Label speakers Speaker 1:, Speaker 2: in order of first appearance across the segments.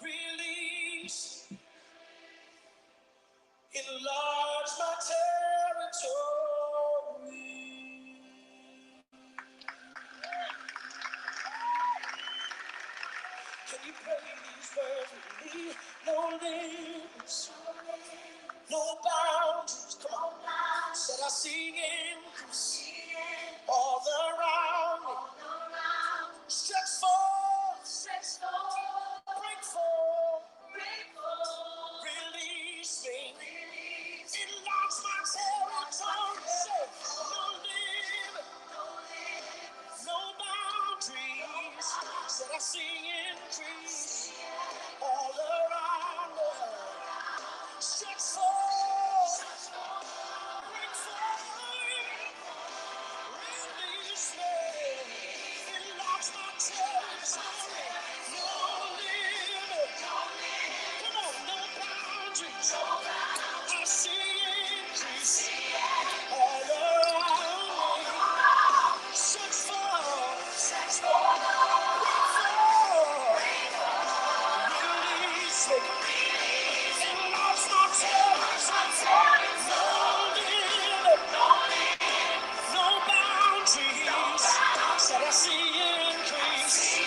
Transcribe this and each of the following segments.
Speaker 1: Release, enlarge my territory. Can you pray these words with me? No limits, no boundaries. Come on. Said I see increase all around me. Stretch forth, break forth, release me. Enlarge my territory. Say, no limit, no boundaries. Said I see increase all around me. Stretch forth, break forth. Release me, enlarge my territory. No limit, come on, no boundaries. I see increase all around me. Search for, release me, enlarge my territory. No limit, no boundaries. Said I see increase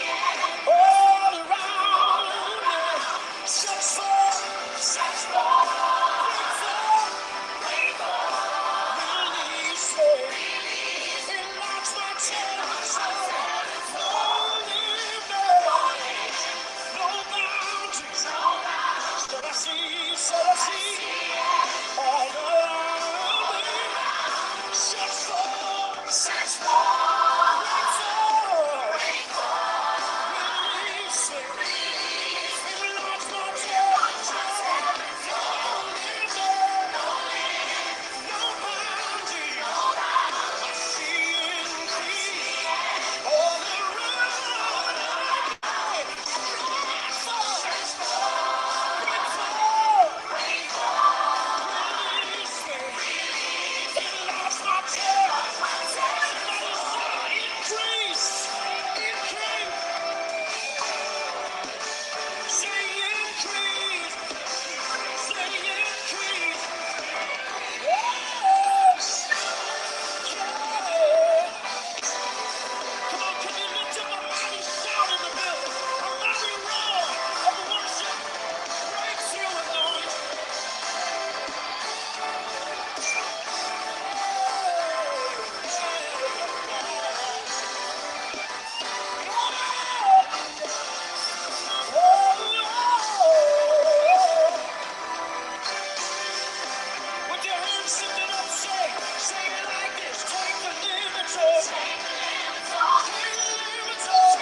Speaker 1: all around me. Search for, release me, enlarge my territory. No limit, no boundaries. Said I see all around me. Search for, release me, enlarge my territory. No limit, no boundaries. I see increase all around. Release me, enlarge my territory. Increase, say increase, say increase. Yes, yeah. Come on, can you lift up a mighty shout in the building? A mighty roar of worship. Breakthrough anointing. With your hands lifted up, say it like this. Take the limits off. Take the limits off.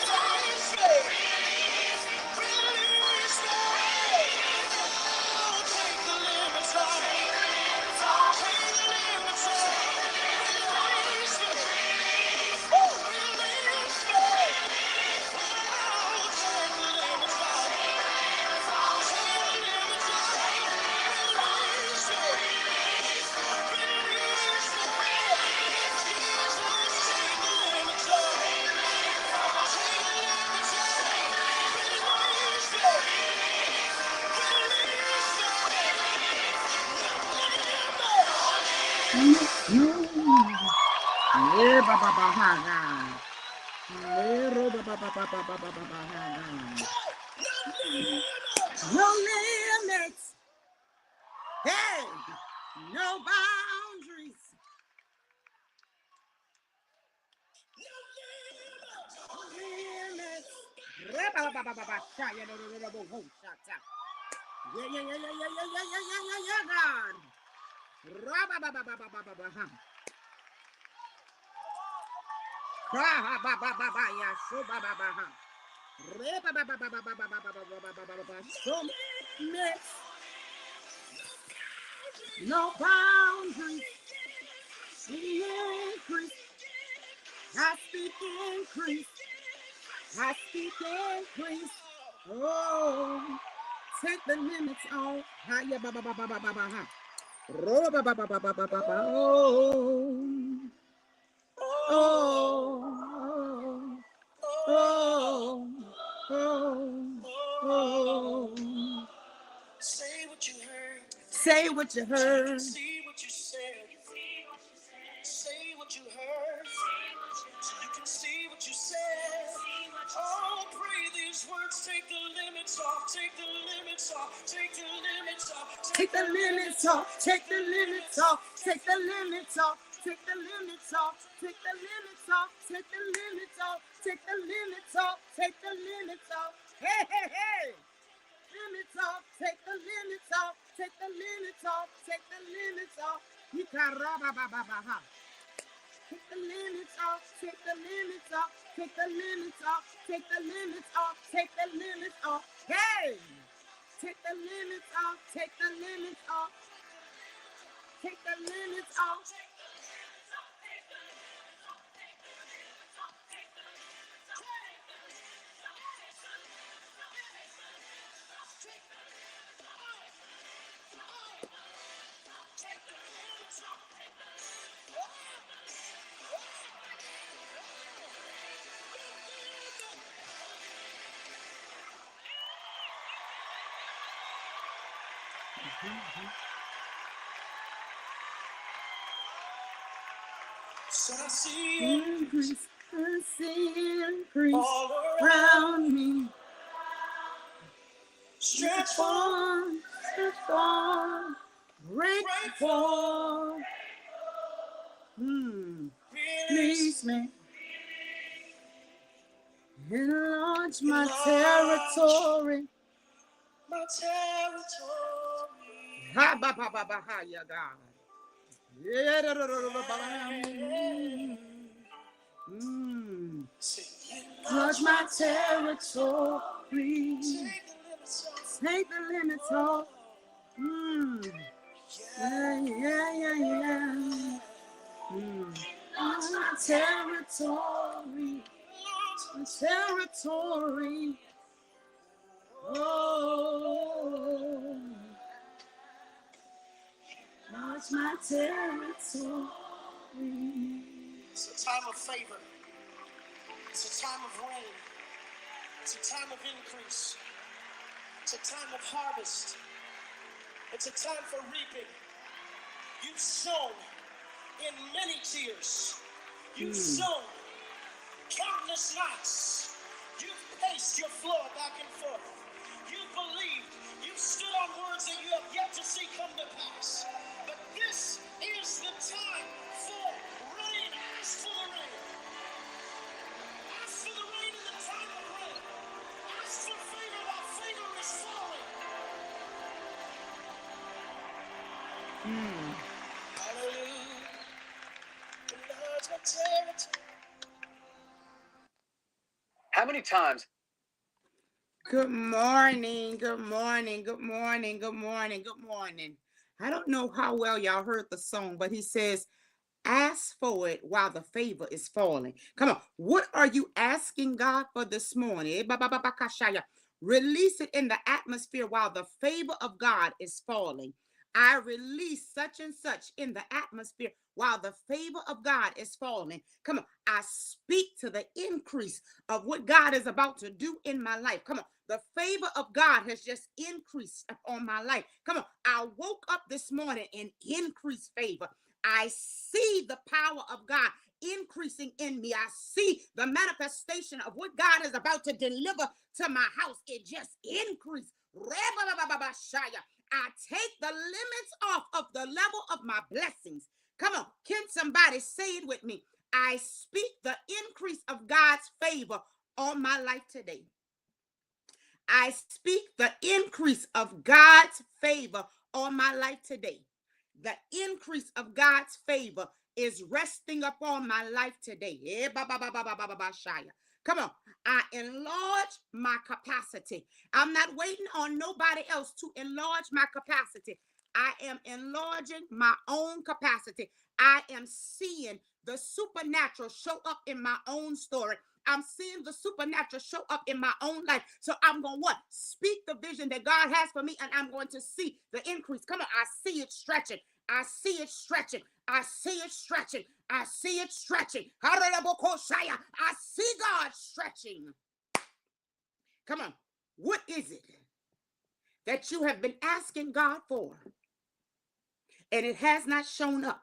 Speaker 1: Release me. Release me. Oh, take the limits off. Take the limits off. Release me. Oh, release me. Oh, take the limits off. Take the limits off. Release me. Release me. Take the limits off. Take the limits off. Release me.
Speaker 2: Yeah, Baba Bahaga. No limits. Hey, no boundaries. Limits. Yeah, no boundaries, increase. I speak increase. I speak increase. Oh, take the limits off. Hiya, ba ba ba ba ba ba ba ha. Ro ba ba ba ba ba ba ba ba. Oh, oh, oh, Say what you heard.
Speaker 1: See what you said. Say what you heard. So you can see what you said. Oh, pray these words. Take the limits off. Take the limits off. Take the limits off.
Speaker 2: Take the limits off. Take the limits off. Take the limits off. Take the limits off. Take the limits off. Take the limits off. Take the limits off. Take the limits off. Hey, hey, hey. Limits off. Take the limits off. Take the limits off. Take the limits off. You can't rah-bah-bah-bah-bah-ha. Take the limits off. Take the limits off. Take the limits off. Take the limits off. Take the limits off. Hey! Take the limits off. Take the limits off. Take the limits off.
Speaker 1: So I see
Speaker 2: Increase, I see increase
Speaker 1: all
Speaker 2: around me.
Speaker 1: stretch forth.
Speaker 2: Stretch forth, break forth. Release me. Enlarge my territory.
Speaker 1: My territory.
Speaker 2: Ha ba ba ba ba ha ya God. Yeah, da, da, da, da, da, ba. Enlarge my territory. Take the limits off. Yeah, yeah, yeah, yeah. Enlarge my territory. My territory. Oh. Now it's my territory.
Speaker 1: It's a time of favor. It's a time of rain. It's a time of increase. It's a time of harvest. It's a time for reaping. You've sown in many tears. You've sown countless nights. You've paced your floor back and forth. You've believed. You've stood on words that you have yet to see come to pass. But this is the time for rain. Ask for the rain. Ask for the rain in the time of rain. Ask for favor while favor is falling. Hallelujah. Enlarge my territory.
Speaker 3: How many times?
Speaker 2: Good morning, good morning, good morning, good morning, good morning. I don't know how well y'all heard the song, but he says, ask for it while the favor is falling. Come on, what are you asking God for this morning? Release it in the atmosphere while the favor of God is falling. I release such and such in the atmosphere while the favor of God is falling. Come on, I speak to the increase of what God is about to do in my life. Come on, the favor of God has just increased upon my life. Come on, I woke up this morning in increased favor. I see the power of God increasing in me. I see the manifestation of what God is about to deliver to my house. It just increased. I take the limits off of the level of my blessings. Come on, can somebody say it with me? I speak the increase of God's favor on my life today. I speak the increase of God's favor on my life today. The increase of God's favor is resting upon my life today. Come on, I enlarge my capacity. I'm not waiting on nobody else to enlarge my capacity. I am enlarging my own capacity. I am seeing the supernatural show up in my own story. I'm seeing the supernatural show up in my own life. So I'm going to what? Speak the vision that God has for me, and I'm going to see the increase. Come on, I see it stretching. I see it stretching. I see it stretching. I see it stretching. I see God stretching. Come on. What is it that you have been asking God for? and it has not shown up.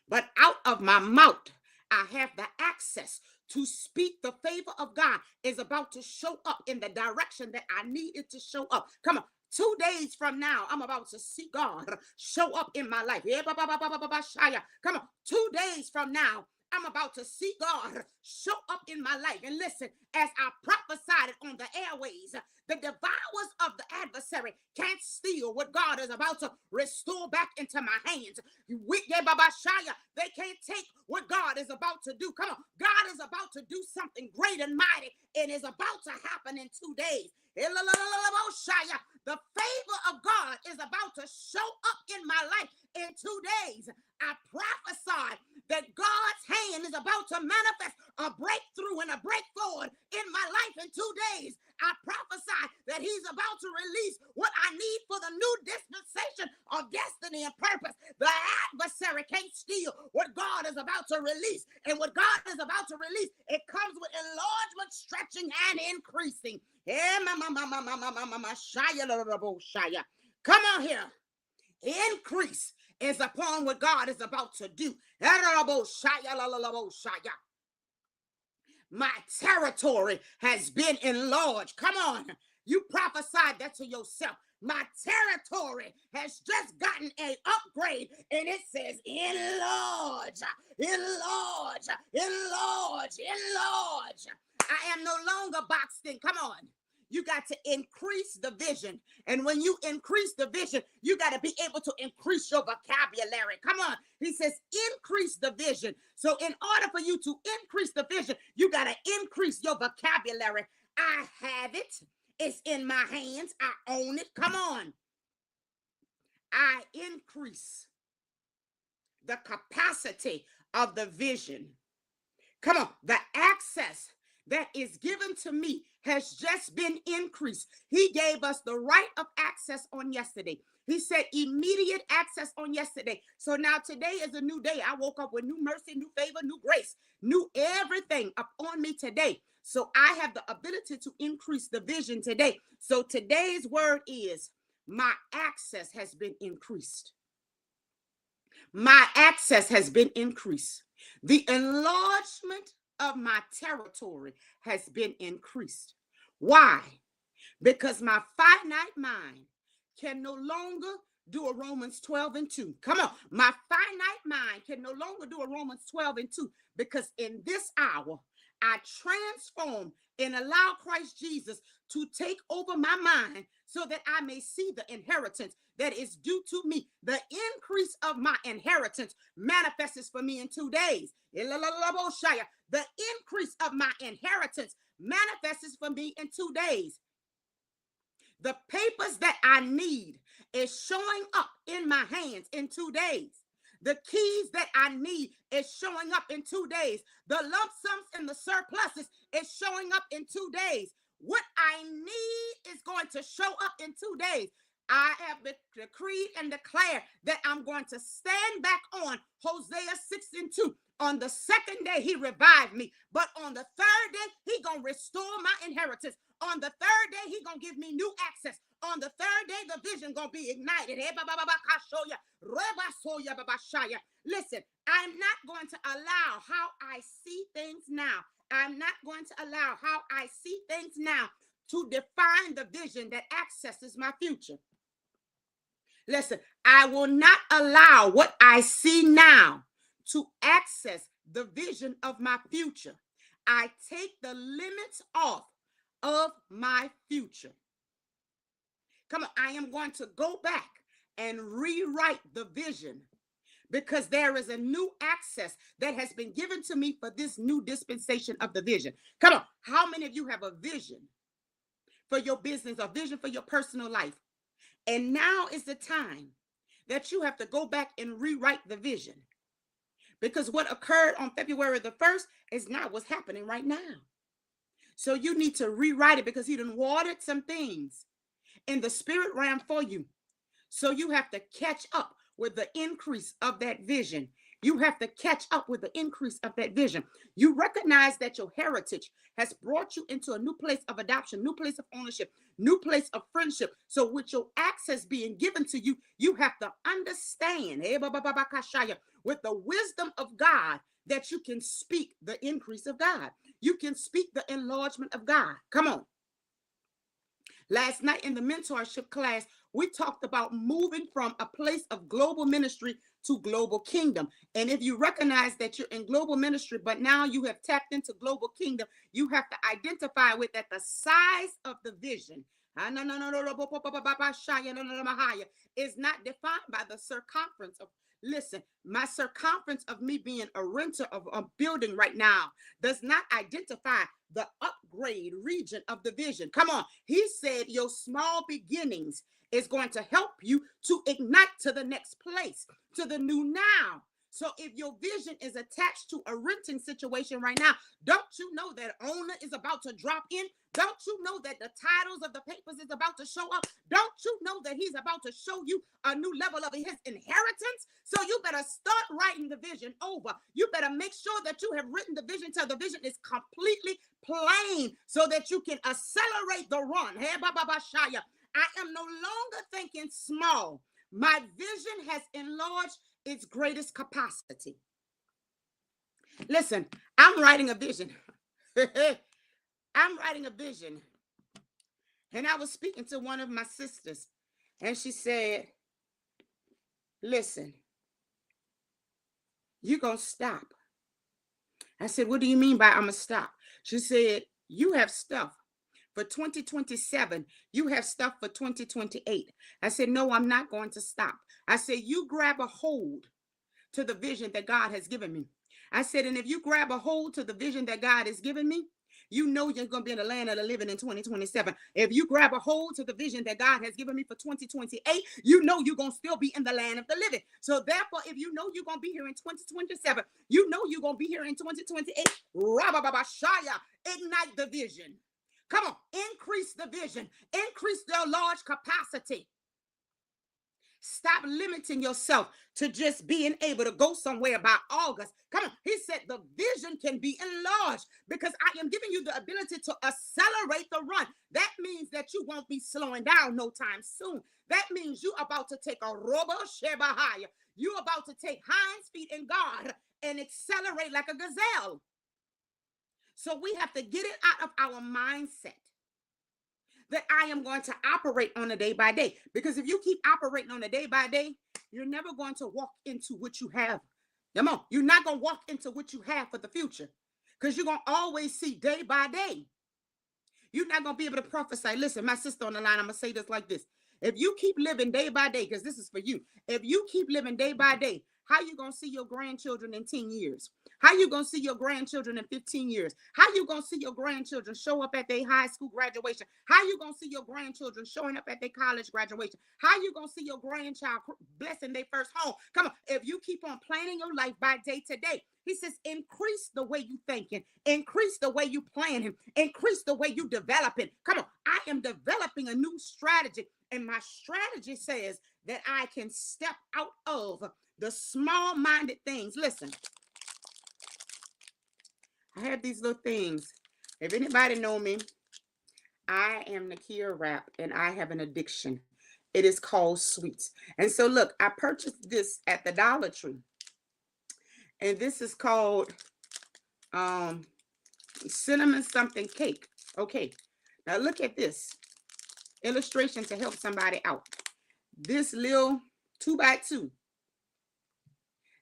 Speaker 2: But out of my mouth, I have the access to speak. The favor of God is about to show up in the direction that I need it to show up. Come on. 2 days from now, I'm about to see God show up in my life. Come on. 2 days from now, I'm about to see God show up in my life. And listen, as I prophesied it on the airways, the devourers of the adversary can't steal what God is about to restore back into my hands. They can't take what God is about to do. Come on. God is about to do something great and mighty, and is about to happen in 2 days. The favor of God is about to show up in my life in 2 days. I prophesied that God's hand is about to manifest a breakthrough and a breakforward in my life in 2 days. I prophesy that he's about to release what I need for the new dispensation of destiny and purpose. The adversary can't steal what God is about to release. And what God is about to release, it comes with enlargement, stretching, and increasing. Come on here. Increase is upon what God is about to do. My territory has been enlarged. Come on. You prophesied that to yourself. My territory has just gotten an upgrade, and it says enlarge, enlarge, enlarge, enlarge. I am no longer boxed in. Come on. You got to increase the vision. And when you increase the vision, you got to be able to increase your vocabulary. Come on. He says, increase the vision. So in order for you to increase the vision, you got to increase your vocabulary. I have it. It's in my hands. I own it. Come on. I increase the capacity of the vision. Come on. The access that is given to me has just been increased. He gave us the right of access on yesterday. He said immediate access on yesterday. So now today is a new day. I woke up with new mercy, new favor, new grace, new everything upon me today. So I have the ability to increase the vision today. So today's word is my access has been increased. My access has been increased. The enlargement of my territory has been increased. Why? Because my finite mind can no longer do a Romans 12:2. Come on. My finite mind can no longer do a Romans 12:2, because in this hour, I transform and allow Christ Jesus to take over my mind so that I may see the inheritance that is due to me. The increase of my inheritance manifests for me in 2 days. The increase of my inheritance manifests for me in 2 days. The papers that I need is showing up in my hands in 2 days. The keys that I need is showing up in 2 days. The lump sums and the surpluses is showing up in 2 days. What I need is going to show up in 2 days. I have decreed and declared that I'm going to stand back on Hosea 6:2. On the second day, he revived me. But on the third day, he going to restore my inheritance. On the third day, he going to give me new access. On the third day, the vision going to be ignited. Listen, I'm not going to allow how I see things now. I'm not going to allow how I see things now to define the vision that accesses my future. Listen, I will not allow what I see now to access the vision of my future. I take the limits off of my future. Come on, I am going to go back and rewrite the vision, because there is a new access that has been given to me for this new dispensation of the vision. Come on, how many of you have a vision for your business, a vision for your personal life? And now is the time that you have to go back and rewrite the vision, because what occurred on February the 1st is not what's happening right now. So you need to rewrite it, because he done watered some things in the spirit realm for you. So you have to catch up with the increase of that vision You have to catch up with the increase of that vision. You recognize that your heritage has brought you into a new place of adoption, new place of ownership, new place of friendship. So with your access being given to you, you have to understand with the wisdom of God that you can speak the increase of God. You can speak the enlargement of God. Come on. Last night in the mentorship class, we talked about moving from a place of global ministry to global kingdom. And if you recognize that you're in global ministry, but now you have tapped into global kingdom, you have to identify with that the size of the vision is not defined by the circumference of. Listen, my circumference of me being a renter of a building right now does not identify the upgrade region of the vision. Come on. He said your small beginnings is going to help you to ignite to the next place, to the new now. So if your vision is attached to a renting situation right now, don't you know that owner is about to drop in? Don't you know that the titles of the papers is about to show up? Don't you know that he's about to show you a new level of his inheritance? So you better start writing the vision over. You better make sure that you have written the vision till the vision is completely plain so that you can accelerate the run. Hey, Shaya. I am no longer thinking small. My vision has enlarged its greatest capacity. Listen, I'm writing a vision. I'm writing a vision. And I was speaking to one of my sisters, and she said, listen, you're going to stop. I said, what do you mean by I'm going to stop? She said, you have stuff for 2027. You have stuff for 2028. I said, no, I'm not going to stop. I said, you grab a hold to the vision that God has given me. I said, and if you grab a hold to the vision that God has given me, you know you're going to be in the land of the living in 2027. If you grab a hold to the vision that God has given me for 2028, you know you're going to still be in the land of the living. So therefore, if you know you're going to be here in 2027, you know you're going to be here in 2028, ignite the vision. Come on, increase the vision, increase their large capacity. Stop limiting yourself to just being able to go somewhere by August. Come on. He said the vision can be enlarged because I am giving you the ability to accelerate the run. That means that you won't be slowing down no time soon. That means you're about to take a robo shebahaya. You're about to take hinds feet in God and accelerate like a gazelle. So we have to get it out of our mindset that I am going to operate on a day by day. Because if you keep operating on a day by day, you're never going to walk into what you have. Come on, you're not going to walk into what you have for the future. Because you're going to always see day by day. You're not going to be able to prophesy. Listen, my sister on the line, I'm going to say this like this. If you keep living day by day, because this is for you. If you keep living day by day, how you going to see your grandchildren in 10 years? How you going to see your grandchildren in 15 years? How you going to see your grandchildren show up at their high school graduation? How you going to see your grandchildren showing up at their college graduation? How you going to see your grandchild blessing their first home? Come on, if you keep on planning your life by day to day, he says, increase the way you thinking, increase the way you planning, increase the way you developing. Come on, I am developing a new strategy, and my strategy says that I can step out of the small-minded things. Listen, I have these little things. If anybody know me, I am Nakia Rapp, and I have an addiction. It is called sweets. And so, look, I purchased this at the Dollar Tree. And this is called cinnamon something cake. Okay, now look at this illustration to help somebody out. This little 2x2.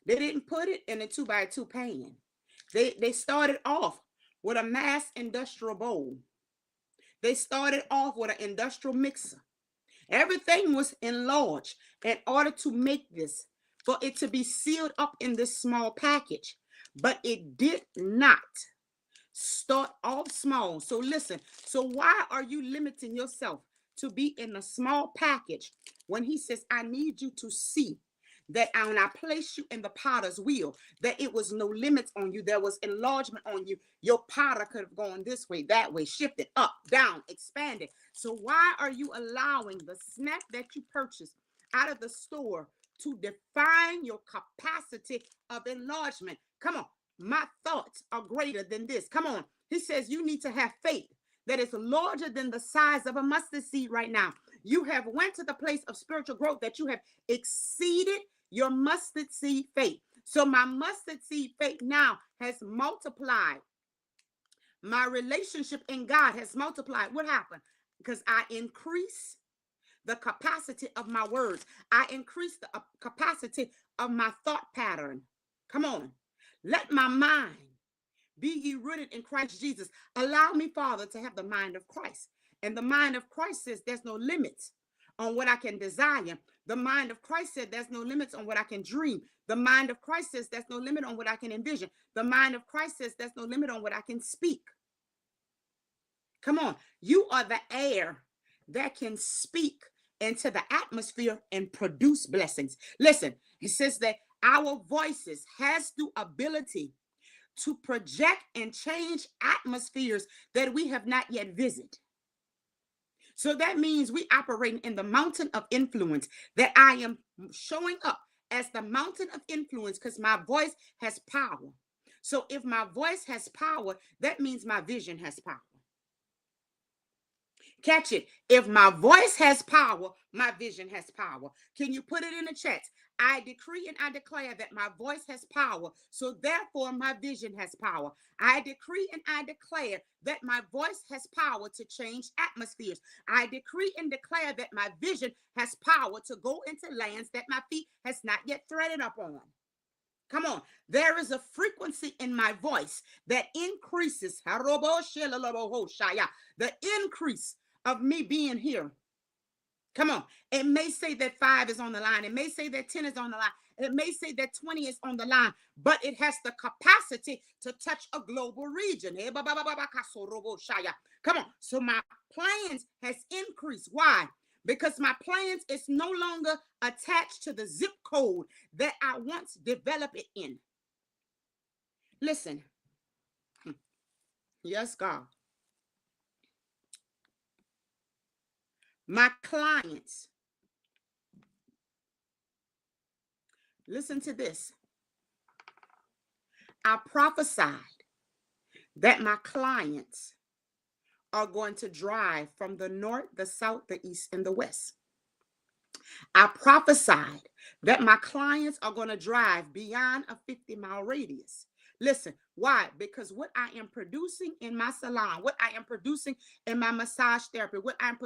Speaker 2: They didn't put it in a 2x2 pan. They started off with a mass industrial bowl. They started off with an industrial mixer. Everything was enlarged in order to make this, for it to be sealed up in this small package. But it did not start off small. So listen, so why are you limiting yourself to be in a small package when he says, I need you to see that when I place you in the potter's wheel, that it was no limits on you. There was enlargement on you. Your potter could have gone this way, that way, shifted up, down, expanded. So why are you allowing the snack that you purchased out of the store to define your capacity of enlargement. Come on. My thoughts are greater than this. Come on. He says you need to have faith that is larger than the size of a mustard seed right now. You have went to the place of spiritual growth that you have exceeded your mustard seed faith. So my mustard seed faith now has multiplied. My relationship in God has multiplied. What happened? Because I increase the capacity of my words. I increase the capacity of my thought pattern. Come on. Let my mind be ye rooted in Christ Jesus. Allow me, Father, to have the mind of Christ. And the mind of Christ says there's no limits on what I can desire. The mind of Christ said there's no limits on what I can dream. The mind of Christ says there's no limit on what I can envision. The mind of Christ says there's no limit on what I can speak. Come on. You are the air that can speak into the atmosphere and produce blessings. Listen, it says that our voices has the ability to project and change atmospheres that we have not yet visited. So that means we operate in the mountain of influence, that I am showing up as the mountain of influence because my voice has power. So if my voice has power, that means my vision has power. Catch it. If my voice has power, my vision has power. Can you put it in the chat? I decree and I declare that my voice has power. So therefore, my vision has power. I decree and I declare that my voice has power to change atmospheres. I decree and declare that my vision has power to go into lands that my feet has not yet threaded upon. Come on. There is a frequency in my voice that increases. The increase of me being here. Come on. It may say that 5 is on the line. It may say that 10 is on the line. It may say that 20 is on the line, but it has the capacity to touch a global region. Come on. So my plans has increased. Why? Because my plans is no longer attached to the zip code that I once developed it in. Listen. Yes, God. My clients, listen to this. I prophesied that my clients are going to drive from the north, the south, the east, and the west. I prophesied that my clients are going to drive beyond a 50-mile radius. Listen, why? Because what I am producing in my salon, what I am producing in my massage therapy, what I'm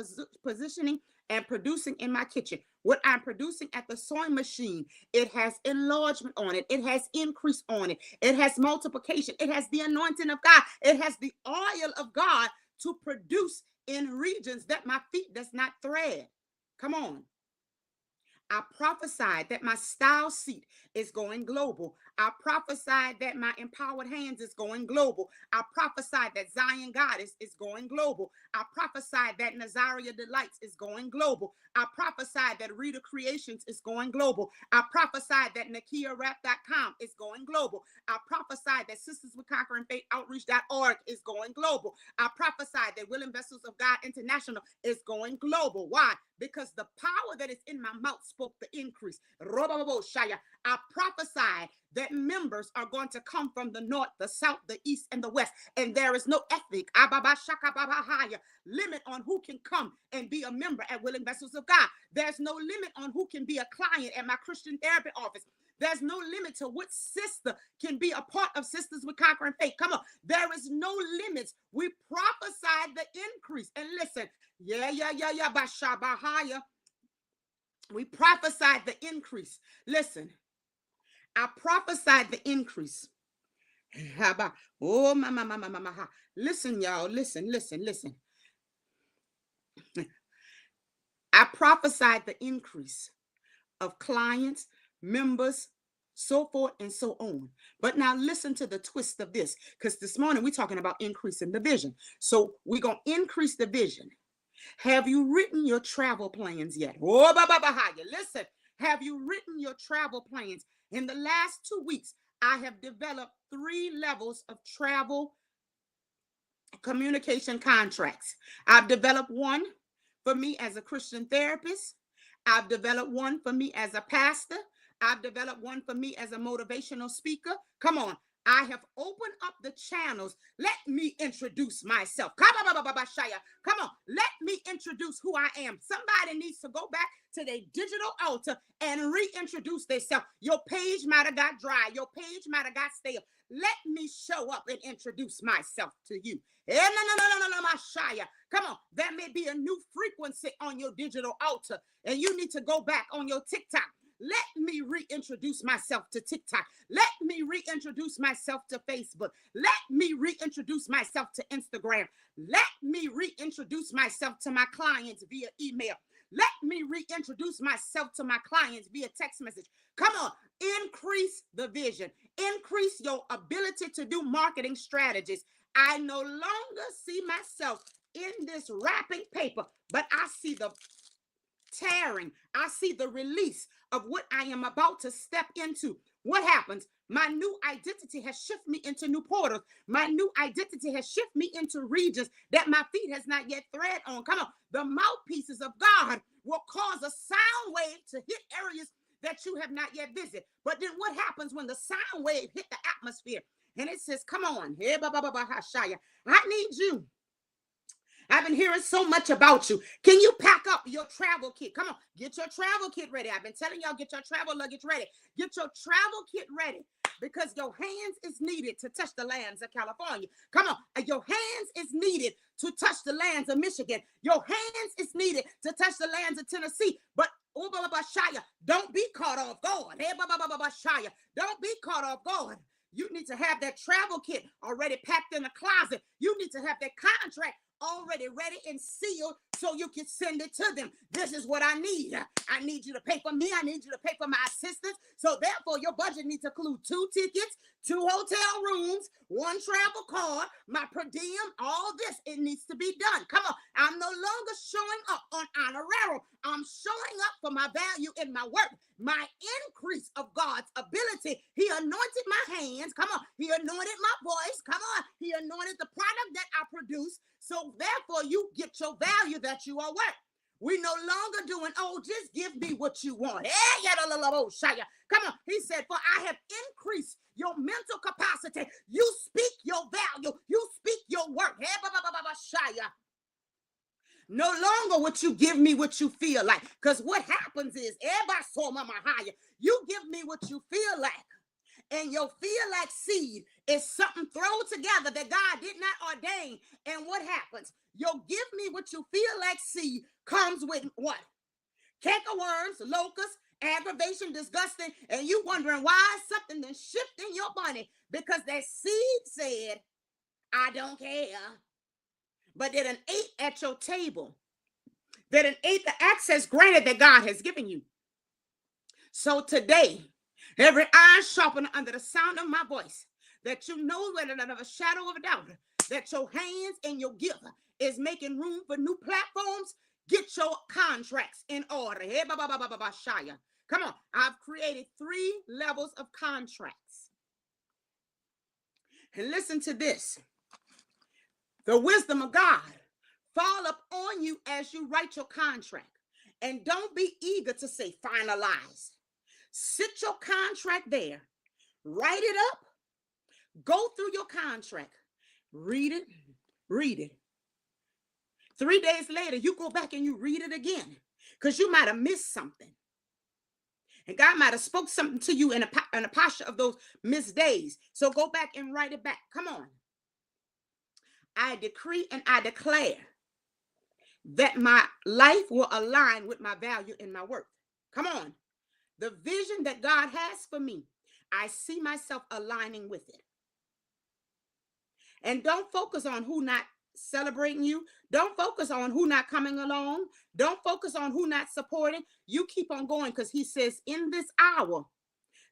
Speaker 2: positioning and producing in my kitchen, what I'm producing at the sewing machine, it has enlargement on it. It has increase on it. It has multiplication. It has the anointing of God. It has the oil of God to produce in regions that my feet does not thread. Come on. I prophesied that my style seat is going global. I prophesied that my empowered hands is going global. I prophesied that Zion Goddess is going global. I prophesied that Nazaria Delights is going global. I prophesied that Rita Creations is going global. I prophesied that NakiaRap.com is going global. I prophesied that Sisters with Conquering Faith Outreach.org is going global. I prophesied that Willing Vessels of God International is going global. Why? Because the power that is in my mouth spoke the increase. I prophesied that members are going to come from the north, the south, the east, and the west. And there is no ethnic limit on who can come and be a member at Willing Vessels of God. There's no limit on who can be a client at my Christian therapy office. There's no limit to what sister can be a part of Sisters with Conquering Faith. Come on. There is no limits. We prophesied the increase. And listen, we prophesied the increase. Listen, I prophesied the increase. Oh, listen, y'all. Listen. I prophesied the increase of clients, members, so forth and so on. But now listen to the twist of this, because this morning we're talking about increasing the vision. So we're going to increase the vision. Have you written your travel plans yet? Oh, listen, have you written your travel plans? In the last 2 weeks, I have developed 3 levels of travel communication contracts. I've developed one for me as a Christian therapist. I've developed one for me as a pastor. I've developed one for me as a motivational speaker. Come on. I have opened up the channels. Let me introduce myself. Come on. Let me introduce who I am. Somebody needs to go back to their digital altar and reintroduce themselves. Your page might have got dry. Your page might have got stale. Let me show up and introduce myself to you. Come on. There may be a new frequency on your digital altar, and you need to go back on your TikTok. Let me reintroduce myself to TikTok. Let me reintroduce myself to Facebook. Let me reintroduce myself to Instagram. Let me reintroduce myself to my clients via email. Let me reintroduce myself to my clients via text message. Come on, increase the vision. Increase your ability to do marketing strategies. I no longer see myself in this wrapping paper, but I see the tearing. I see the release of what I am about to step into. What happens? My new identity has shifted me into new portals. My new identity has shifted me into regions that my feet has not yet tread on. Come on. The mouthpieces of God will cause a sound wave to hit areas that you have not yet visited. But then what happens when the sound wave hit the atmosphere? And it says, come on. I need you. I've been hearing so much about you. Can you pack up your travel kit? Come on, get your travel kit ready. I've been telling y'all, get your travel luggage ready. Get your travel kit ready because your hands is needed to touch the lands of California. Come on, your hands is needed to touch the lands of Michigan. Your hands is needed to touch the lands of Tennessee. But don't be caught off guard. Don't be caught off guard. You need to have that travel kit already packed in a closet. You need to have that contract already ready and sealed so you can send it to them. This is what I need. I need you to pay for me. I need you to pay for my assistants. So therefore, your budget needs to include 2 tickets, 2 hotel rooms, 1 travel card, my per diem, all this. It needs to be done. Come on. I'm no longer showing up on honorarium. I'm showing up for my value in my work, my increase of God's ability. He anointed my hands. Come on. He anointed my voice. Come on. He anointed the product that I produce. So therefore, you get your value that you are worth. We no longer doing, oh, just give me what you want. Come on. He said, for I have increased your mental capacity. You speak your value. You speak your work. No longer would you give me what you feel like. Because what happens is, you give me what you feel like. And your feel like seed is something thrown together that God did not ordain. And what happens? Your give me what you feel like seed comes with what? Cankerworms, locusts, aggravation, disgusting, and you wondering why something then shift in your body because that seed said, I don't care. But they done ate at your table. They done ate the access granted that God has given you. So today, every eye sharpened under the sound of my voice, that you know without a shadow of a doubt that your hands and your gift is making room for new platforms. Get your contracts in order. Come on. I've created 3 levels of contracts. And listen to this. The wisdom of God fall up on you as you write your contract. And don't be eager to say finalize. Sit your contract there. Write it up. Go through your contract. Read it. Read it. 3 days later, you go back and you read it again because you might have missed something. And God might have spoke something to you in a posture of those missed days. So go back and write it back. Come on. I decree and I declare that my life will align with my value and my worth. Come on. The vision that God has for me, I see myself aligning with it. And don't focus on who not celebrating you. Don't focus on who not coming along. Don't focus on who not supporting. You keep on going because he says in this hour,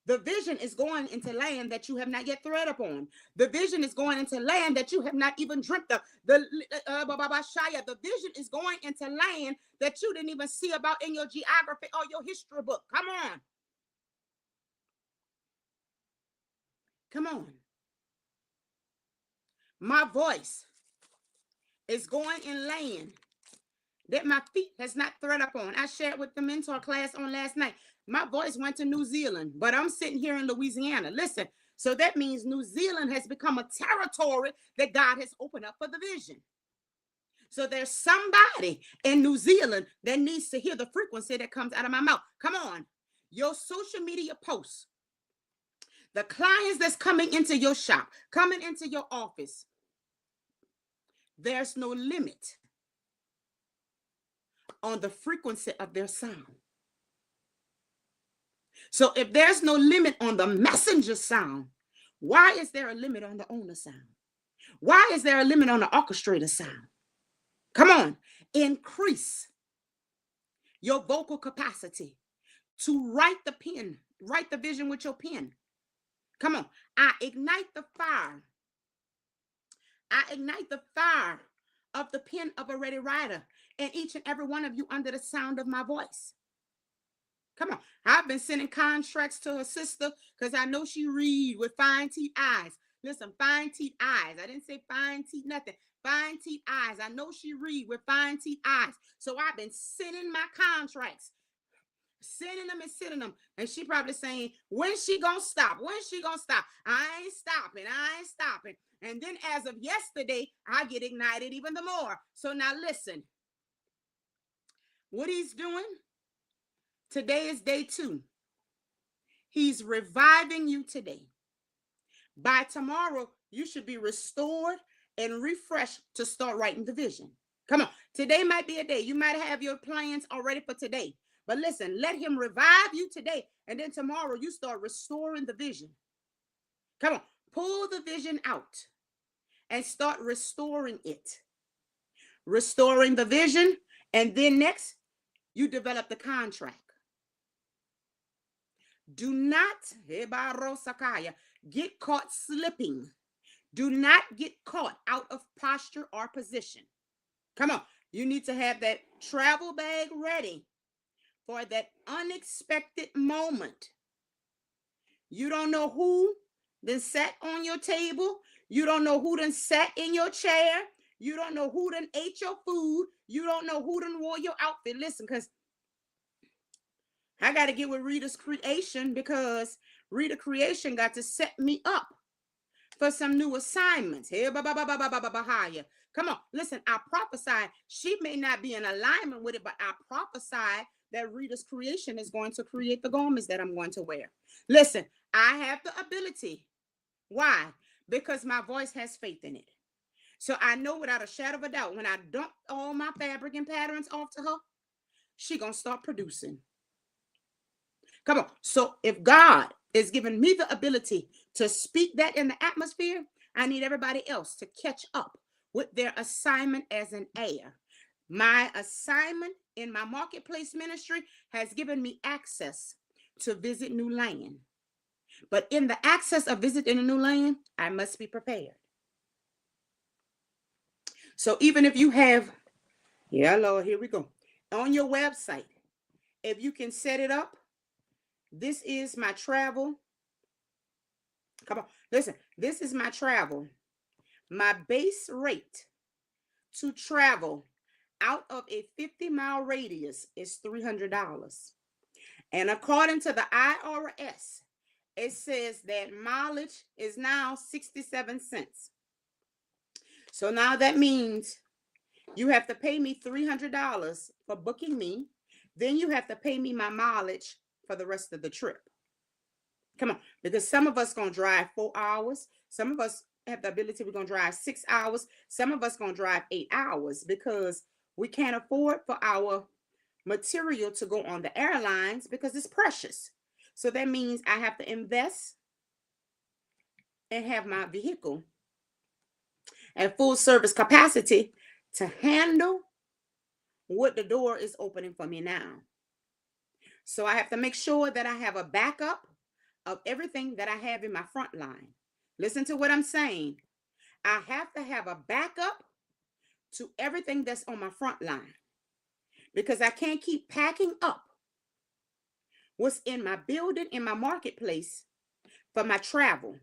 Speaker 2: the vision is going into land that you have not yet tread upon. The vision is going into land that you have not even dreamt of. The vision is going into land that you didn't even see about in your geography or your history book. Come on. Come on. My voice is going in land that my feet has not thread up on. I shared with the mentor class on last night. My voice went to New Zealand, but I'm sitting here in Louisiana. Listen, so that means New Zealand has become a territory that God has opened up for the vision. So there's somebody in New Zealand that needs to hear the frequency that comes out of my mouth. Come on. Your social media posts, the clients that's coming into your shop, coming into your office, there's no limit on the frequency of their sound. So if there's no limit on the messenger sound, why is there a limit on the owner sound? Why is there a limit on the orchestrator sound? Come on, increase your vocal capacity to write the pen, write the vision with your pen. Come on, I ignite the fire. I ignite the fire of the pen of a ready writer in each and every one of you under the sound of my voice. Come on, I've been sending contracts to her sister because I know she read with fine teeth eyes. Listen, fine teeth eyes. I didn't say fine teeth nothing. Fine teeth eyes. I know she read with fine teeth eyes. So I've been sending my contracts, sending them and sending them. And she probably saying, when she gonna stop? When she gonna stop? I ain't stopping. I ain't stopping. And then as of yesterday, I get ignited even the more. So now listen, what he's doing, today is day 2. He's reviving you today. By tomorrow, you should be restored and refreshed to start writing the vision. Come on. Today might be a day. You might have your plans already for today. But listen, let him revive you today. And then tomorrow, you start restoring the vision. Come on. Pull the vision out and start restoring it. Restoring the vision. And then next, you develop the contract. Do not get caught slipping. Do not get caught out of posture or position. Come on. You need to have that travel bag ready for that unexpected moment. You don't know who then sat on your table. You don't know who then sat in your chair. You don't know who then ate your food. You don't know who then wore your outfit. Listen, because I got to get with Rita's Creation because Rita Creation got to set me up for some new assignments. Come on, listen, I prophesied. She may not be in alignment with it, but I prophesied that Rita's Creation is going to create the garments that I'm going to wear. Listen, I have the ability. Why? Because my voice has faith in it. So I know without a shadow of a doubt, when I dump all my fabric and patterns off to her, she's going to start producing. Come on. So if God is giving me the ability to speak that in the atmosphere, I need everybody else to catch up with their assignment as an heir. My assignment in my marketplace ministry has given me access to visit new land. But in the access of visiting a new land, I must be prepared. So even if you have, yeah, Lord, here we go. On your website, if you can set it up, this is my travel. Come on, listen, this is my travel. My base rate to travel out of a 50-mile radius is $300. And according to the IRS, it says that mileage is now 67 cents. So now that means you have to pay me $300 for booking me. Then you have to pay me my mileage for the rest of the trip. Come on, because some of us going to drive 4 hours. Some of us have the ability, we're going to drive 6 hours. Some of us going to drive 8 hours because we can't afford for our material to go on the airlines because it's precious. So that means I have to invest and have my vehicle at full service capacity to handle what the door is opening for me now. So I have to make sure that I have a backup of everything that I have in my front line. Listen to what I'm saying. I have to have a backup to everything that's on my front line because I can't keep packing up what's in my building, in my marketplace for my travel,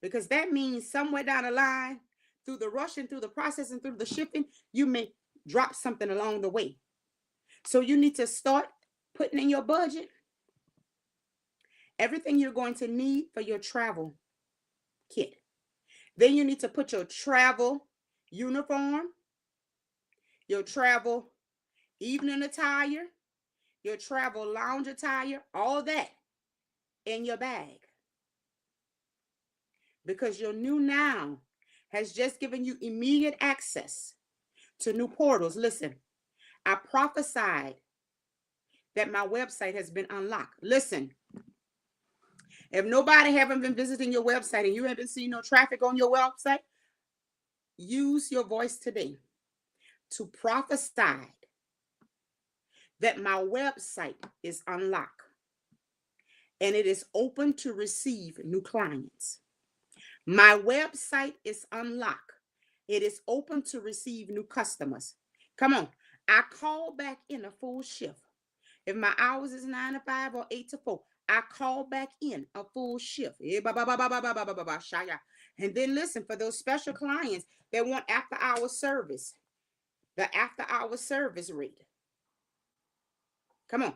Speaker 2: because that means somewhere down the line, through the rushing, through the processing, through the shipping, you may drop something along the way. So you need to start putting in your budget everything you're going to need for your travel kit. Then you need to put your travel uniform, your travel evening attire, your travel lounge attire, all that in your bag. Because your new now has just given you immediate access to new portals. Listen, I prophesied that my website has been unlocked. Listen, if nobody haven't been visiting your website and you haven't seen no traffic on your website, use your voice today to prophesy that my website is unlocked and it is open to receive new clients. My website is unlocked. It is open to receive new customers. Come on. I call back in a full shift. If my hours is 9 to 5 or 8 to 4, I call back in a full shift. And then listen, for those special clients that want after hour service, the after hour service rate. Come on.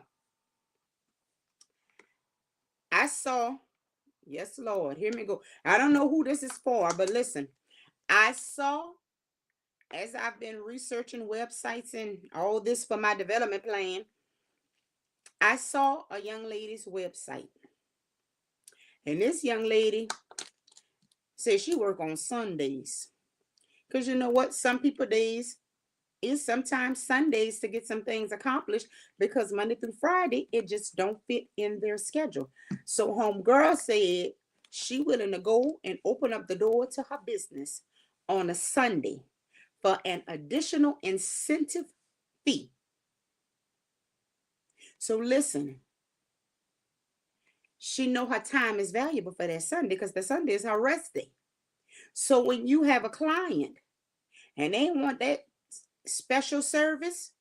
Speaker 2: I saw, yes, Lord, hear me go. I don't know who this is for, but listen, I saw, as I've been researching websites and all this for my development plan, I saw a young lady's website. And this young lady said she work on Sundays. Because you know what? Some people days is sometimes Sundays to get some things accomplished because Monday through Friday, it just don't fit in their schedule. So homegirl said she willing to go and open up the door to her business on a Sunday for an additional incentive fee. So listen, she know her time is valuable for that Sunday because the Sunday is her rest day. So when you have a client and they want that special service,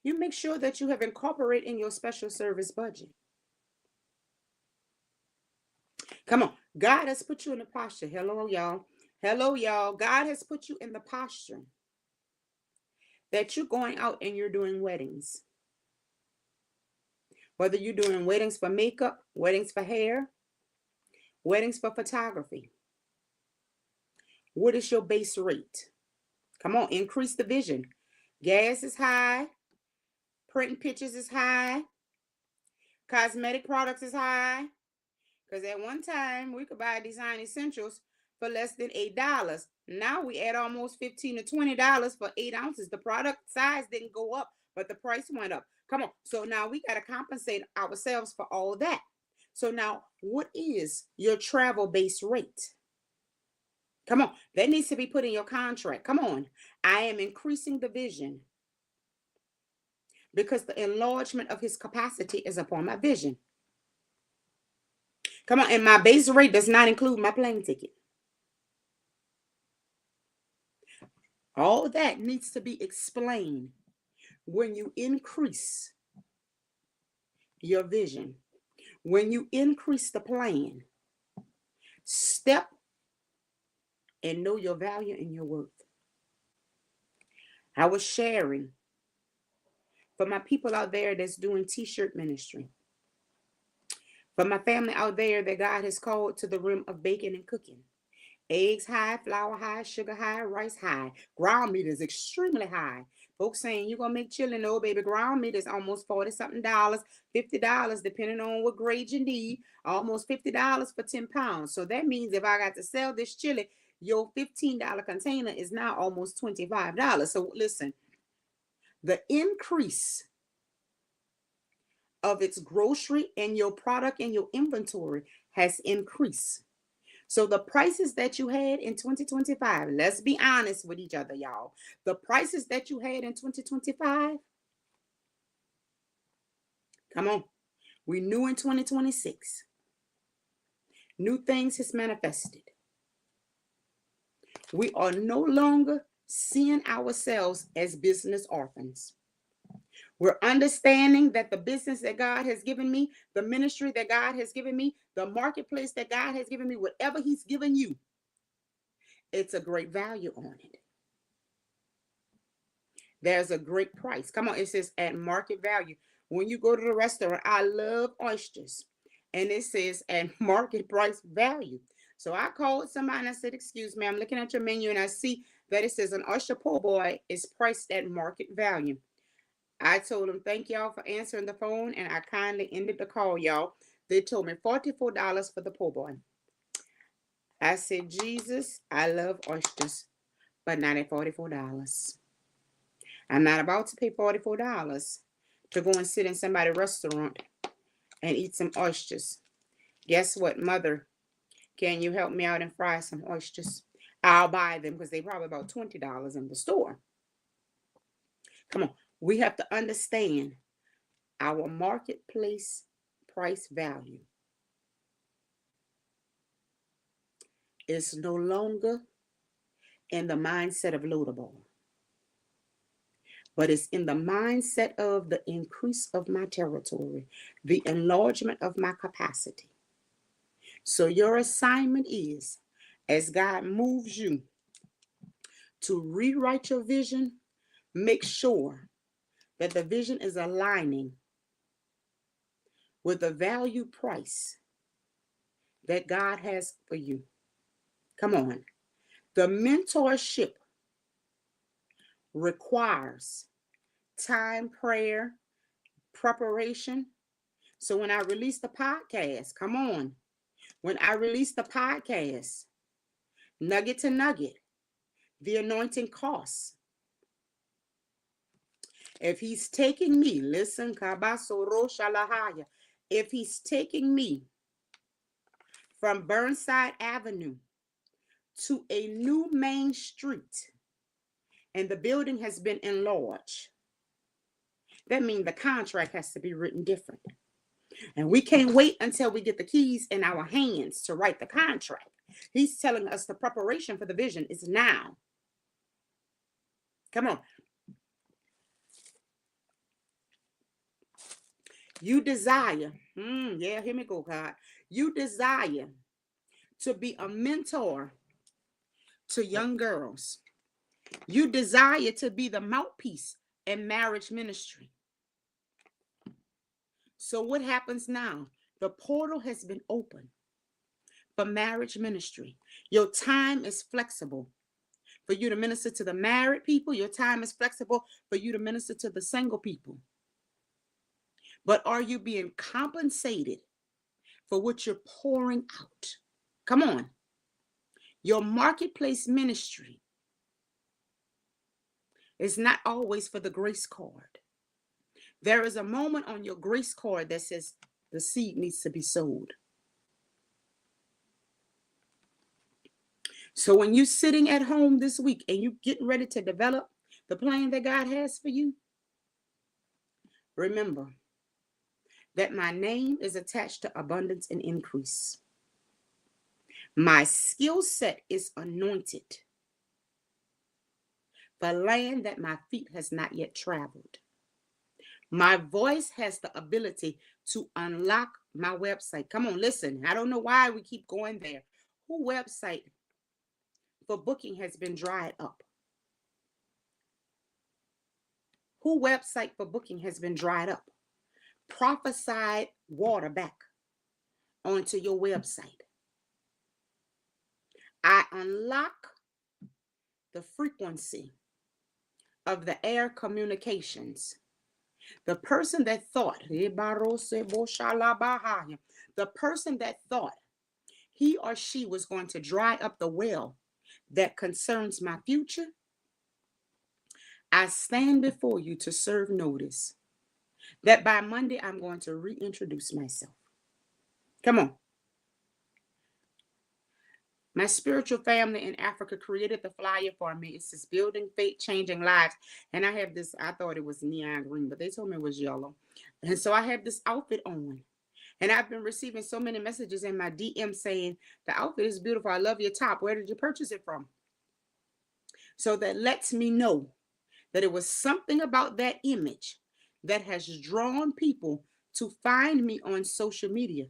Speaker 2: you make sure that you have incorporated in your special service budget. Come on. God has put you in the posture. Hello, y'all. Hello, y'all. God has put you in the posture that you're going out and you're doing weddings. Whether you're doing weddings for makeup, weddings for hair, weddings for photography. What is your base rate? Come on, increase the vision. Gas is high. Printing pictures is high. Cosmetic products is high. Because at one time, we could buy design essentials for less than $8. Now we add almost $15 to $20 for 8 ounces. The product size didn't go up, but the price went up. Come on. So now we got to compensate ourselves for all that. So now, what is your travel-based rate? Come on. That needs to be put in your contract. Come on. I am increasing the vision because the enlargement of his capacity is upon my vision. Come on. And my base rate does not include my plane ticket. All that needs to be explained when you increase your vision. When you increase the plan, step and know your value and your worth. I was sharing for my people out there that's doing t-shirt ministry. For my family out there that God has called to the rim of baking and cooking. Eggs high, flour high, sugar high, rice high. Ground meat is extremely high. Folks saying you're going to make chili. No, baby, ground meat is almost $40-something, $50, depending on what grade you need. Almost $50 for 10 pounds. So that means if I got to sell this chili, your $15 container is now almost $25. So listen, the increase of its grocery and your product and your inventory has increased. So the prices that you had in 2025, let's be honest with each other, y'all. The prices that you had in 2025, come on, we knew in 2026. New things has manifested. We are no longer seeing ourselves as business orphans. We're understanding that the business that God has given me, the ministry that God has given me, the marketplace that God has given me, whatever he's given you, it's a great value on it. There's a great price. Come on, it says at market value. When you go to the restaurant, I love oysters. And it says at market price value. So I called somebody and I said, excuse me, I'm looking at your menu and I see that it says an oyster po' boy is priced at market value. I told them, thank y'all for answering the phone, and I kindly ended the call, y'all. They told me $44 for the po' boy. I said, Jesus, I love oysters, but not at $44. I'm not about to pay $44 to go and sit in somebody's restaurant and eat some oysters. Guess what, mother? Can you help me out and fry some oysters? I'll buy them because they probably about $20 in the store. Come on. We have to understand our marketplace price value is no longer in the mindset of Lodabar, but it's in the mindset of the increase of my territory, the enlargement of my capacity. So your assignment is, as God moves you to rewrite your vision, make sure that the vision is aligning with the value price that God has for you. Come on. The mentorship requires time, prayer, preparation. So when I release the podcast, come on. When I release the podcast, nugget to nugget, the anointing costs. If he's taking me, listen, Kabasoro Shalahaya, if he's taking me from Burnside Avenue to a new main street, and the building has been enlarged, that means the contract has to be written different. And we can't wait until we get the keys in our hands to write the contract. He's telling us the preparation for the vision is now. Come on. You desire, yeah, hear me go, God. You desire to be a mentor to young girls. You desire to be the mouthpiece in marriage ministry. So what happens now? The portal has been opened for marriage ministry. Your time is flexible for you to minister to the married people. Your time is flexible for you to minister to the single people. But are you being compensated for what you're pouring out? Come on. Your marketplace ministry is not always for the grace card. There is a moment on your grace card that says the seed needs to be sowed. So when you're sitting at home this week and you're getting ready to develop the plan that God has for you, remember that my name is attached to abundance and increase. My skill set is anointed for land that my feet has not yet traveled. My voice has the ability to unlock my website. Come on, listen. I don't know why we keep going there. Who website for booking has been dried up? Who website for booking has been dried up? Prophesied water back onto your website. I unlock the frequency of the air communications. The person that thought, the person that thought he or she was going to dry up the well that concerns my future, I stand before you to serve notice that by Monday, I'm going to reintroduce myself. Come on. My spiritual family in Africa created the flyer for me. It says building faith, changing lives. And I have this, I thought it was neon green, but they told me it was yellow. And so I have this outfit on. And I've been receiving so many messages in my DM saying, the outfit is beautiful. I love your top. Where did you purchase it from? So that lets me know that it was something about that image that has drawn people to find me on social media.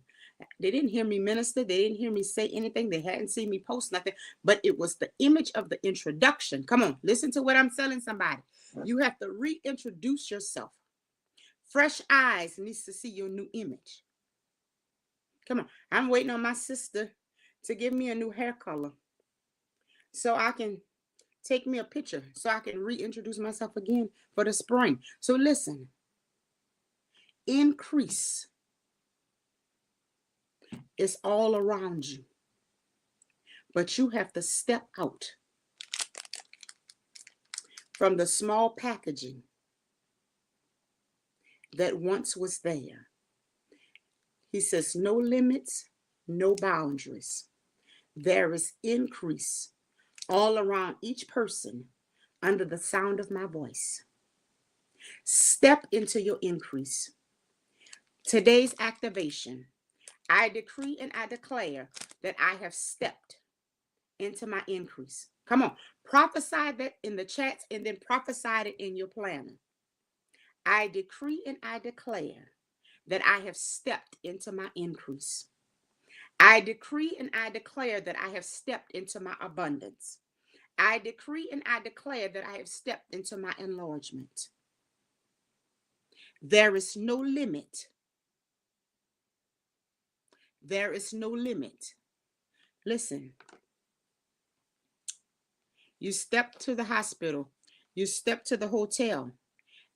Speaker 2: They didn't hear me minister. They didn't hear me say anything. They hadn't seen me post nothing, but it was the image of the introduction. Come on, listen to what I'm telling somebody. You have to reintroduce yourself. Fresh eyes needs to see your new image. Come on, I'm waiting on my sister to give me a new hair color so I can take me a picture so I can reintroduce myself again for the spring. So listen, increase is all around you, but you have to step out from the small packaging that once was there. He says, no limits, no boundaries. There is increase all around each person under the sound of my voice. Step into your increase. Today's activation, I decree and I declare that I have stepped into my increase. Come on, prophesy that in the chats and then prophesy it in your planner. I decree and I declare that I have stepped into my increase. I decree and I declare that I have stepped into my abundance. I decree and I declare that I have stepped into my enlargement. There is no limit. There is no limit. Listen, you step to the hospital, you step to the hotel,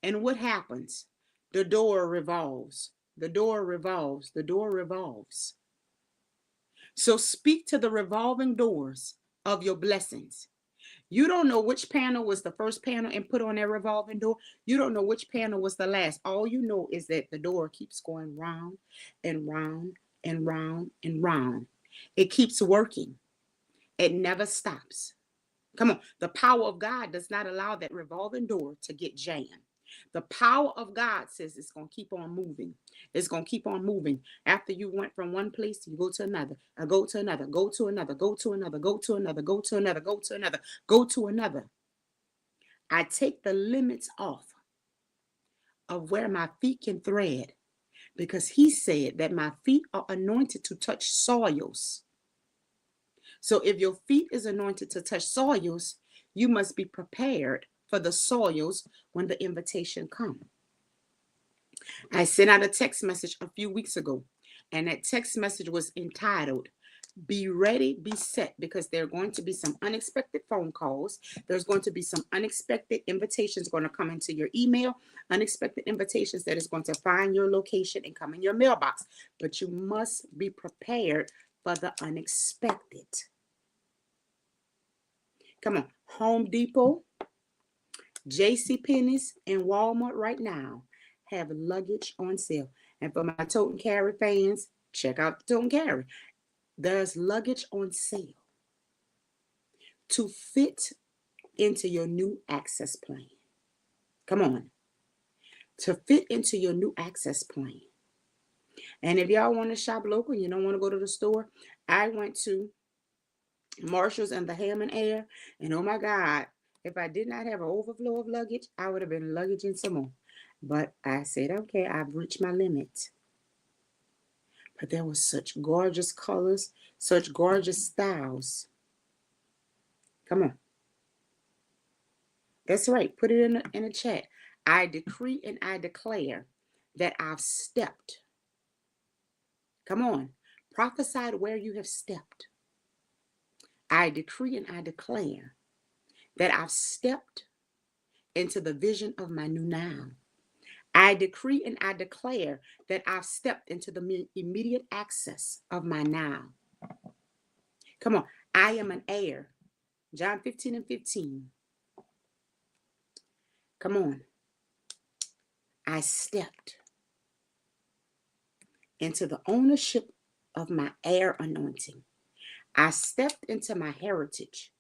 Speaker 2: and what happens? The door revolves. The door revolves. The door revolves. So speak to the revolving doors of your blessings. You don't know which panel was the first panel and put on that revolving door. You don't know which panel was the last. All you know is that the door keeps going round and round and round and round. It keeps working. It never stops. Come on. The power of God does not allow that revolving door to get jammed. The power of God says it's going to keep on moving. It's going to keep on moving. After you went from one place, you go to another, go to another, go to another, go to another, go to another, go to another, go to another, go to another. I take the limits off of where my feet can thread, because he said that my feet are anointed to touch soils. So if your feet is anointed to touch soils, you must be prepared for the soils when the invitation comes. I sent out a text message a few weeks ago, and that text message was entitled, Be Ready, Be Set, because there are going to be some unexpected phone calls. There's going to be some unexpected invitations going to come into your email, unexpected invitations that is going to find your location and come in your mailbox. But you must be prepared for the unexpected. Come on, Home Depot, JCPenney's, and Walmart right now have luggage on sale. And for my Tote and Carry fans, check out the Tote and Carry. There's luggage on sale to fit into your new access plan. Come on. To fit into your new access plan. And if y'all want to shop local, you don't want to go to the store, I went to Marshall's and the Hammond Air, and oh my God, if I did not have an overflow of luggage, I would have been luggaging some more. But I said, okay, I've reached my limit. But there were such gorgeous colors, such gorgeous styles. Come on. That's right. Put it in a chat. I decree and I declare that I've stepped. Come on. Prophesy where you have stepped. I decree and I declare that I've stepped into the vision of my new now. I decree and I declare that I've stepped into the immediate access of my now. Come on. I am an heir. John 15:15. Come on. I stepped into the ownership of my heir anointing. I stepped into my heritage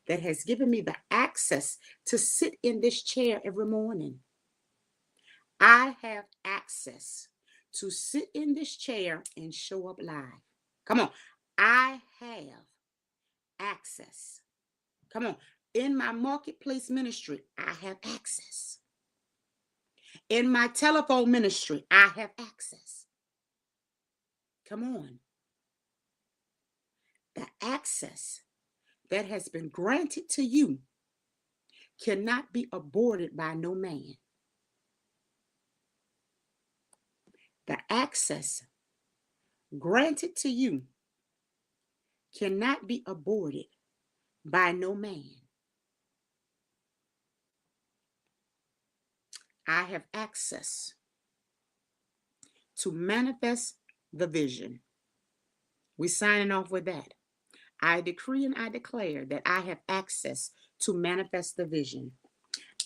Speaker 2: that has given me the access to sit in this chair every morning. I have access to sit in this chair and show up live. Come on. I have access. Come on. In my marketplace ministry, I have access. In my telephone ministry, I have access. Come on. The access that has been granted to you cannot be aborted by no man. The access granted to you cannot be aborted by no man. I have access to manifest the vision. We're signing off with that. I decree and I declare that I have access to manifest the vision.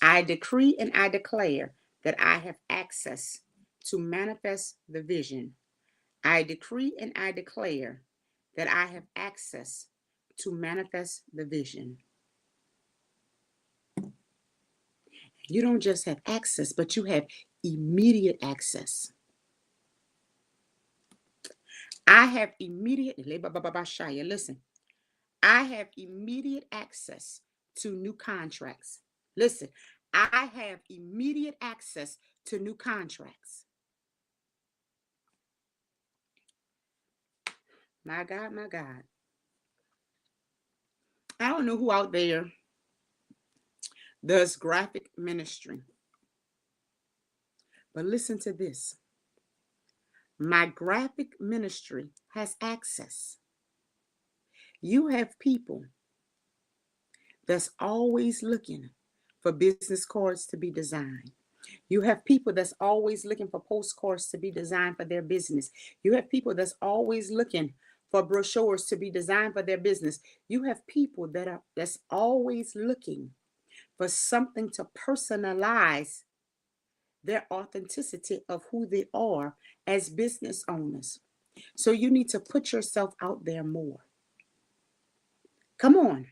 Speaker 2: I decree and I declare that I have access to manifest the vision. I decree and I declare that I have access to manifest the vision. You don't just have access, but you have immediate access. I have immediate, listen, I have immediate access to new contracts. Listen, I have immediate access to new contracts. My God, my God. I don't know who out there does graphic ministry, but listen to this. My graphic ministry has access. You have people that's always looking for business cards to be designed. You have people that's always looking for postcards to be designed for their business. You have people that's always looking for brochures to be designed for their business. You have people that's always looking for something to personalize their authenticity of who they are as business owners. So you need to put yourself out there more. Come on.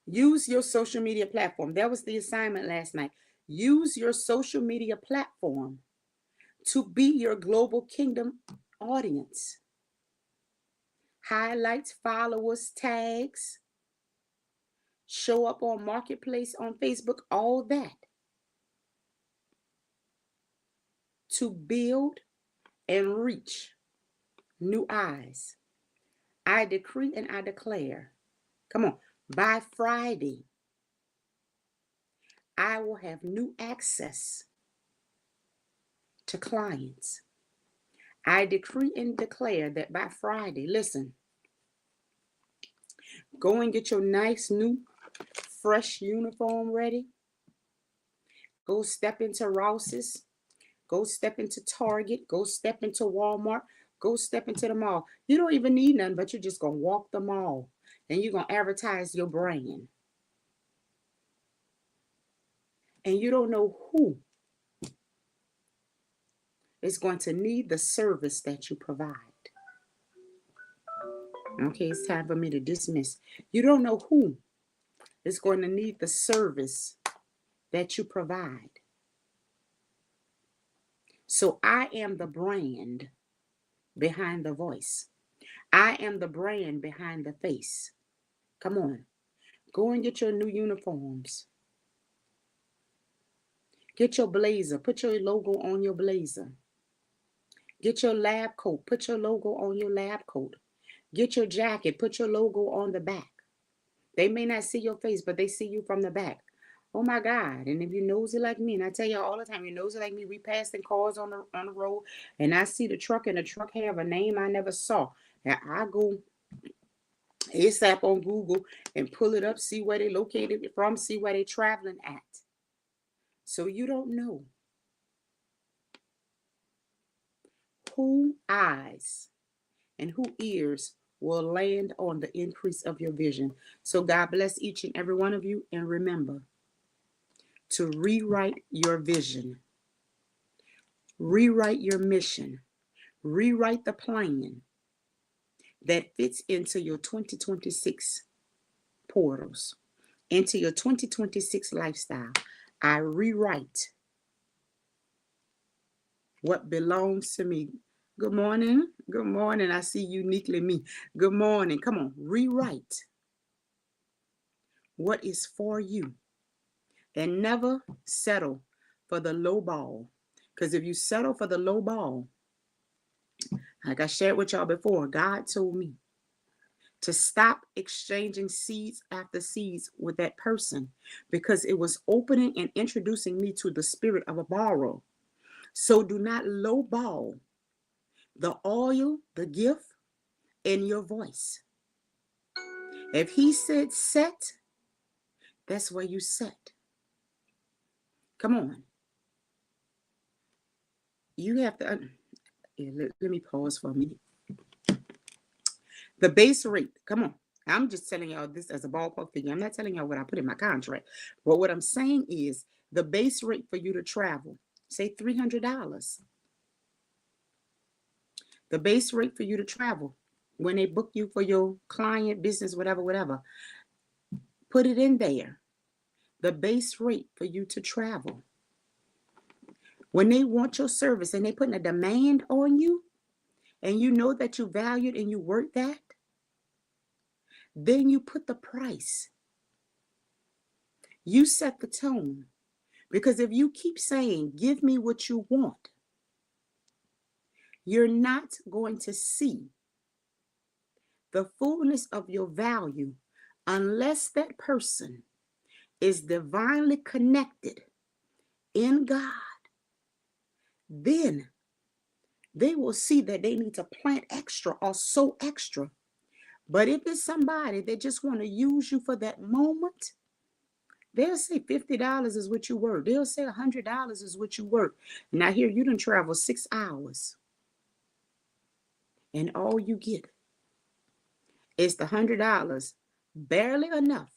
Speaker 2: Use your social media platform. That was the assignment last night. Use your social media platform to be your global kingdom audience. Highlights, followers, tags, show up on Marketplace on Facebook, all that. To build and reach new eyes. I decree and I declare, come on, by Friday, I will have new access to clients. I decree and declare that by Friday, listen, go and get your nice new fresh uniform ready. Go step into Ross's. Go step into Target. Go step into Walmart. Go step into the mall. You don't even need nothing, but you're just going to walk the mall and you're going to advertise your brand. And you don't know who is going to need the service that you provide. Okay, it's time for me to dismiss. You don't know who is going to need the service that you provide. So I am the brand behind the voice. I am the brand behind the face. Come on. Go and get your new uniforms. Get your blazer. Put your logo on your blazer. Get your lab coat. Put your logo on your lab coat. Get your jacket. Put your logo on the back. They may not see your face, but they see you from the back. Oh my God. And if you're nosy like me, and I tell you all the time, you're nosy like me, we passing cars on the road, and I see the truck, and the truck have a name I never saw. And I go ASAP on Google and pull it up, see where they located from, see where they traveling at. So you don't know who eyes and who ears will land on the increase of your vision. So God bless each and every one of you. And remember to rewrite your vision, rewrite your mission, rewrite the plan that fits into your 2026 portals, into your 2026 lifestyle. I rewrite what belongs to me. Good morning. Good morning. I see uniquely me. Good morning. Come on, rewrite what is for you. And never settle for the low ball. Because if you settle for the low ball, Like I shared with y'all before, God told me to stop exchanging seeds after seeds with that person because it was opening and introducing me to the spirit of a borrower. So do not lowball the oil, the gift, in your voice. If he said set, that's where you set. Come on. You have to, let me pause for a minute. The base rate, come on. I'm just telling y'all this as a ballpark figure. I'm not telling y'all what I put in my contract. But what I'm saying is the base rate for you to travel, say $300. The base rate for you to travel when they book you for your client, business, whatever, put it in there. The base rate for you to travel. When they want your service and they putting a demand on you and you know that you valued and you worth that, then you put the price. You set the tone. Because if you keep saying, give me what you want, you're not going to see the fullness of your value unless that person is divinely connected in God. Then they will see that they need to plant extra or sow extra. But if it's somebody that just want to use you for that moment, they'll say $50 is what you worth. They'll say $100 is what you worth. Now here you done travel 6 hours. And all you get is the $100, barely enough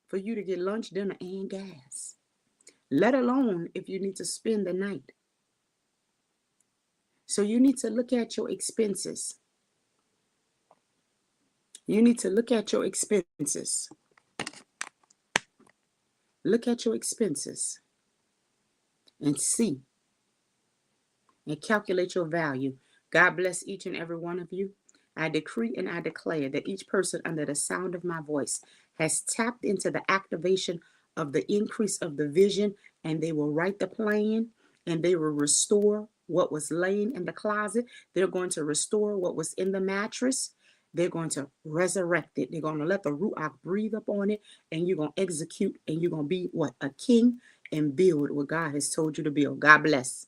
Speaker 2: for you to get lunch, dinner, and gas. Let alone if you need to spend the night. So you need to look at your expenses. You need to look at your expenses. Look at your expenses and see and calculate your value. God bless each and every one of you. I decree and I declare that each person under the sound of my voice has tapped into the activation of the increase of the vision, and they will write the plan and they will restore what was laying in the closet. They're going to restore what was in the mattress. They're going to resurrect it. They're going to let the Ruach breathe up on it, and you're going to execute, and you're going to be what? A king, and build what God has told you to build. God bless.